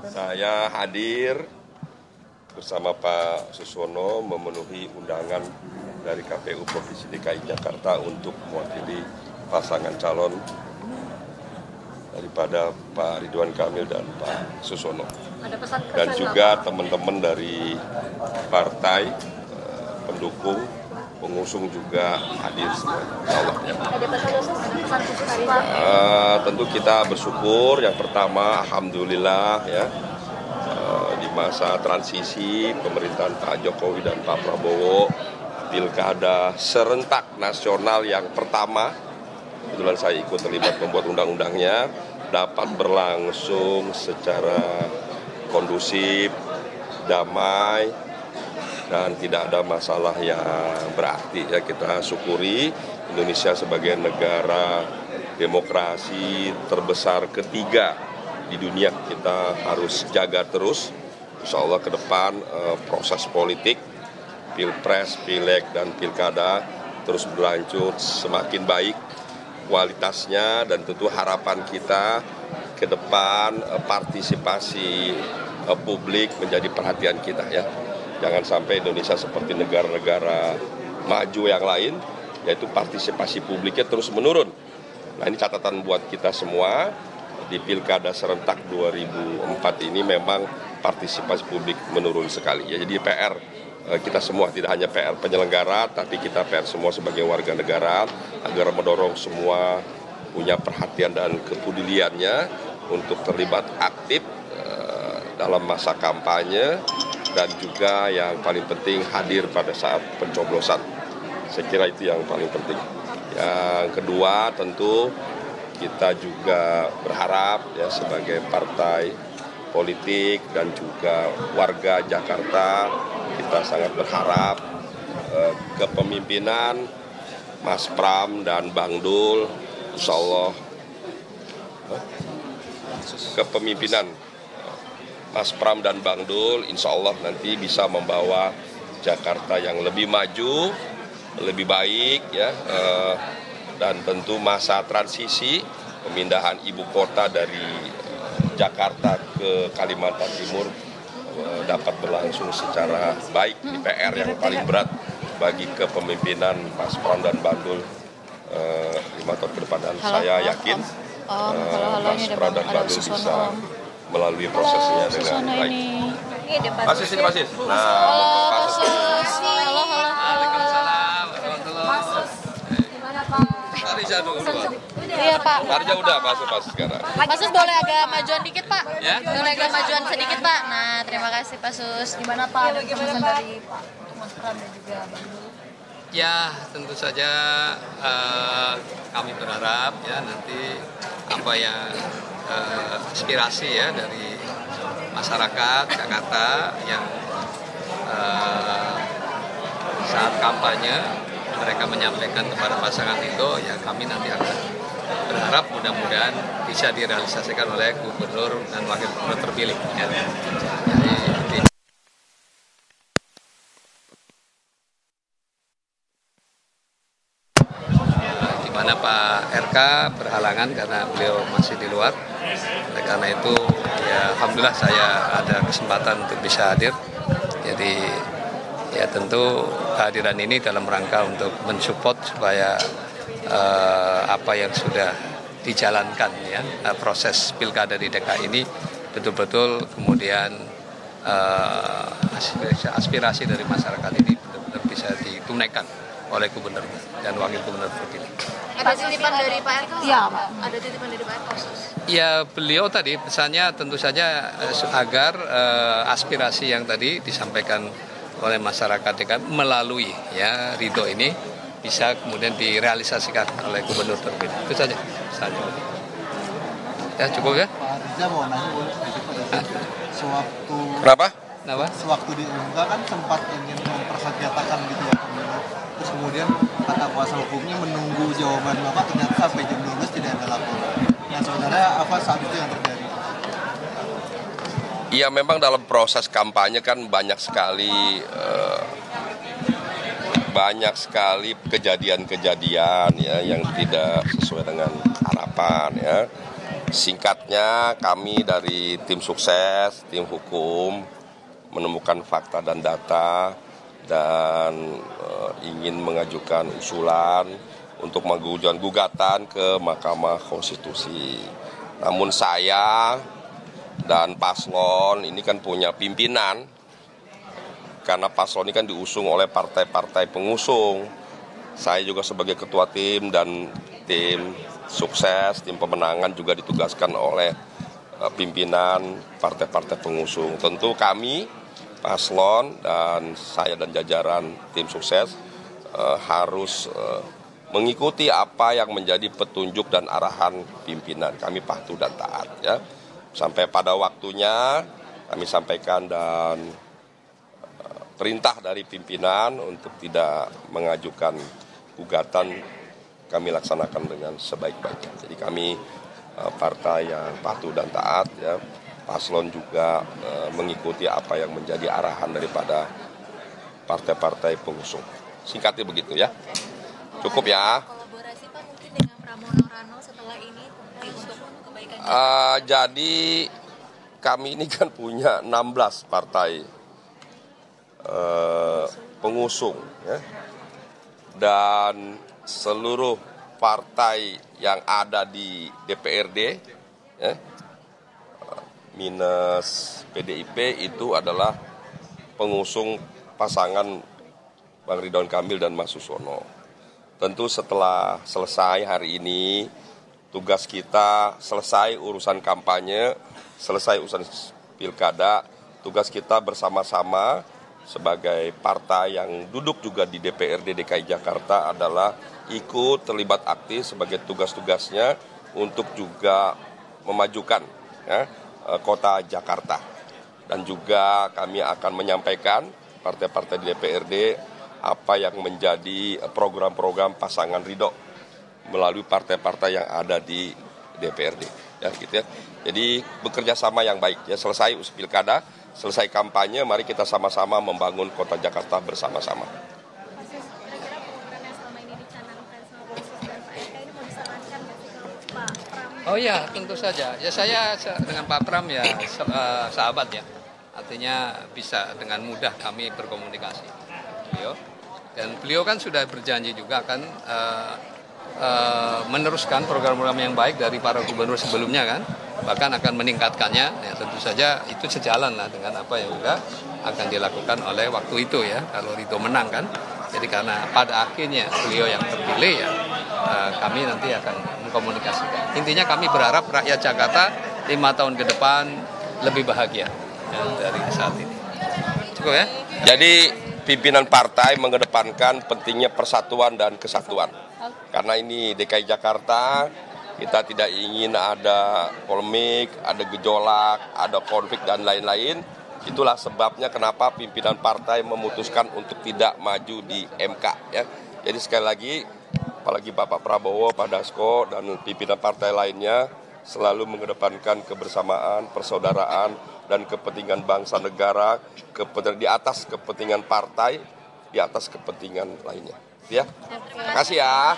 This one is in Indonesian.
Saya hadir bersama Pak Susono memenuhi undangan dari KPU Provinsi DKI Jakarta untuk mewakili pasangan calon daripada Pak Ridwan Kamil dan Pak Susono. Dan juga teman-teman dari partai pendukung, pengusung juga hadir semua. Allah ya. Ada pesan khusus Pak? Tentu kita bersyukur. Yang pertama, alhamdulillah ya. Di masa transisi pemerintahan Pak Jokowi dan Pak Prabowo, pilkada serentak nasional yang pertama, kebetulan saya ikut terlibat membuat undang-undangnya, dapat berlangsung secara kondusif, damai, dan tidak ada masalah yang berarti. Ya, kita syukuri Indonesia sebagai negara demokrasi terbesar ketiga di dunia. Kita harus jaga terus, insya Allah ke depan proses politik, pilpres, pileg, dan pilkada terus berlanjut semakin baik kualitasnya, dan tentu harapan kita ke depan partisipasi publik menjadi perhatian kita ya. Jangan sampai Indonesia seperti negara-negara maju yang lain, yaitu partisipasi publiknya terus menurun. Nah, ini catatan buat kita semua. Di pilkada serentak 2004 ini memang partisipasi publik menurun sekali. Ya, jadi PR kita semua, tidak hanya PR penyelenggara, tapi kita PR semua sebagai warga negara agar mendorong semua punya perhatian dan kepeduliannya untuk terlibat aktif dalam masa kampanye, dan juga yang paling penting hadir pada saat pencoblosan. Saya kira itu yang paling penting. Yang kedua, tentu kita juga berharap ya sebagai partai politik dan juga warga Jakarta, kita sangat berharap kepemimpinan Mas Pram dan Bang Dul, insya Allah kepemimpinan Mas Pram dan Bang Dul insya Allah nanti bisa membawa Jakarta yang lebih maju, lebih baik ya, dan tentu masa transisi pemindahan ibu kota dari Jakarta ke Kalimantan Timur dapat berlangsung secara baik. Di PR yang paling berat bagi kepemimpinan Mas Pram dan Bang Dul 5 tahun ke depan, dan saya yakin Mas Pram dan Bang Dul bisa melalui prosesnya dengan baik. Pak Sis, ini Pak Sis. Nah, Pak Sis. Arija dulu. Iya Pak. Arija udah masuk sekarang. Pak Sus boleh agak majuan dikit Pak? Ya? Boleh agak majuan sedikit Pak? Nah, terima kasih Pak Sus. Gimana Pak? Pesan dari Pak Mas Pram dan juga Bang Dul? Ya, tentu saja kami berharap ya nanti apa yang aspirasi ya dari masyarakat Jakarta yang saat kampanye mereka menyampaikan kepada pasangan itu, ya kami nanti akan berharap mudah-mudahan bisa direalisasikan oleh gubernur dan wakil gubernur terpilih. Ya. Jadi, di mana Pak RK berhalangan karena beliau masih di luar. Oleh karena itu, ya alhamdulillah saya ada kesempatan untuk bisa hadir. Jadi ya tentu kehadiran ini dalam rangka untuk mensupport supaya apa yang sudah dijalankan ya proses pilkada di DKI ini betul-betul kemudian aspirasi dari masyarakat ini benar-benar bisa ditunaikan oleh gubernur dan wakil gubernur terpilih. Ada titipan dari Pak RK? Iya Pak. Ada titipan dari Pak RK? Ya beliau tadi pesannya tentu saja agar aspirasi yang tadi disampaikan oleh masyarakat DKI melalui ya Ridho ini bisa kemudian direalisasikan oleh gubernur terpilih. Itu saja pesannya. Ya cukup ya. Pak Arija mau nanya boleh sedikit Pak. Sewaktu Kenapa? Sewaktu diumumkan kan sempat ingin mempersengketakan gitu ya pemilu. Terus kemudian kata kuasa hukumnya menunggu jawaban Bapak, ternyata sampai jam 12 tidak ada laporan. Nah sebenarnya apa saat itu yang terjadi? Iya, memang dalam proses kampanye kan banyak sekali kejadian-kejadian ya yang tidak sesuai dengan harapan ya. Singkatnya, kami dari tim sukses, tim hukum menemukan fakta dan data dan ingin mengajukan usulan untuk mengajukan gugatan ke Mahkamah Konstitusi. Namun saya dan paslon ini kan punya pimpinan, karena paslon ini kan diusung oleh partai-partai pengusung. Saya juga sebagai ketua tim dan tim sukses, tim pemenangan juga ditugaskan oleh pimpinan partai-partai pengusung. Tentu kami, paslon dan saya dan jajaran tim sukses harus mengikuti apa yang menjadi petunjuk dan arahan pimpinan. Kami patuh dan taat ya. Sampai pada waktunya kami sampaikan dan perintah dari pimpinan untuk tidak mengajukan gugatan kami laksanakan dengan sebaik-baiknya. Jadi kami partai yang patuh dan taat ya. Paslon juga mengikuti apa yang menjadi arahan daripada partai-partai pengusung. Singkatnya begitu ya. Cukup ya. Kolaborasi Pak mungkin dengan Pramono Rano setelah ini untuk kebaikan. Jadi kami ini kan punya 16 partai pengusung ya. Dan seluruh partai yang ada di DPRD ya, minus PDIP itu adalah pengusung pasangan Bang Ridwan Kamil dan Mas Susono. Tentu setelah selesai hari ini, tugas kita selesai urusan kampanye, selesai urusan pilkada, tugas kita bersama-sama sebagai partai yang duduk juga di DPRD DKI Jakarta adalah ikut terlibat aktif sebagai tugas-tugasnya untuk juga memajukan ya, kota Jakarta. Dan juga kami akan menyampaikan partai-partai di DPRD apa yang menjadi program-program pasangan Ridho melalui partai-partai yang ada di DPRD ya gitu ya. Jadi bekerja sama yang baik ya, selesai pilkada, selesai kampanye, mari kita sama-sama membangun kota Jakarta bersama-sama. Kira-kira program yang selama ini dicanangkan sama Pak Sus dan Pak RK ini mau disarankan nggak sih kalau Pak Pram? Oh ya, tentu saja. Ya saya dengan Pak Pram ya sahabat ya. Artinya bisa dengan mudah kami berkomunikasi. Beliau kan sudah berjanji juga kan meneruskan program-program yang baik dari para gubernur sebelumnya kan, bahkan akan meningkatkannya. Ya tentu saja itu sejalan lah dengan apa yang juga akan dilakukan oleh waktu itu ya, kalau Ridho menang kan. Jadi karena pada akhirnya beliau yang terpilih ya, kami nanti akan mengkomunikasikan. Intinya kami berharap rakyat Jakarta 5 tahun ke depan lebih bahagia ya, dari saat ini. Cukup ya? Jadi pimpinan partai mengedepankan pentingnya persatuan dan kesatuan. Karena ini DKI Jakarta, kita tidak ingin ada polemik, ada gejolak, ada konflik dan lain-lain. Itulah sebabnya kenapa pimpinan partai memutuskan untuk tidak maju di MK. Ya. Jadi sekali lagi, apalagi Bapak Prabowo, Pak Dasko, dan pimpinan partai lainnya selalu mengedepankan kebersamaan, persaudaraan, dan kepentingan bangsa negara di atas kepentingan partai, di atas kepentingan lainnya. Ya, terima kasih ya.